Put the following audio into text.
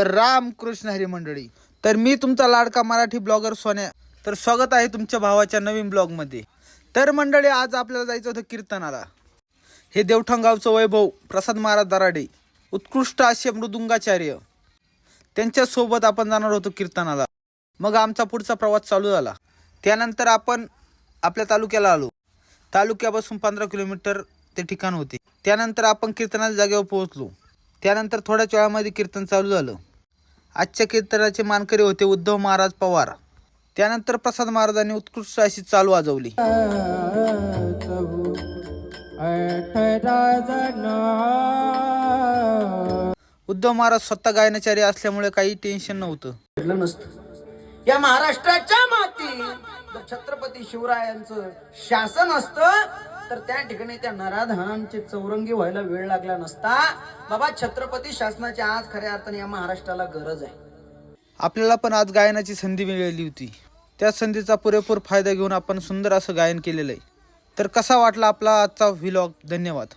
तर रामकृष्ण हरी मंडळी. तर मी तुमचा लाडका मराठी ब्लॉगर सोन्या. तर स्वागत आहे तुमच्या भावाच्या नवीन ब्लॉगमध्ये. तर मंडळी, आज आपल्याला जायचं होतं कीर्तनाला. हे देवठाण गावचं वैभव प्रसाद महाराज दराडे, उत्कृष्ट असे मृदुंगाचार्य, त्यांच्यासोबत आपण जाणार होतो कीर्तनाला. मग आमचा पुढचा प्रवास चालू झाला. त्यानंतर आपण आपल्या तालुक्याला आलो. तालुक्यापासून 15 किलोमीटर ते ठिकाण होते. त्यानंतर आपण कीर्तनाच्या जागेवर पोहोचलो. त्यानंतर थोड्याच वेळामध्ये कीर्तन चालू झालं. आजच्या कीर्तनाचे मानकरी होते उद्धव महाराज पवार. त्यानंतर प्रसाद महाराजांनी उत्कृष्ट अशी चाल वाजवली. उद्धव महाराज स्वतः गायनाचार्य असल्यामुळे काही टेन्शन नव्हतं. या महाराष्ट्राच्या मातीत जर छत्रपती शिवरायांचं शासन असतं तर त्या ठिकाणी त्या नराधमांचे चौरंगी व्हायला वेळ लागला नसता. बाबा, छत्रपती शासनाची आज खऱ्या अर्थाने या महाराष्ट्राला गरज आहे. आपल्याला पण आज गायनाची संधी मिळाली होती. त्या संधीचा पुरेपूर फायदा घेऊन आपण सुंदर असं गायन केलेलं आहे. तर कसा वाटला आपला आजचा व्लॉग? धन्यवाद.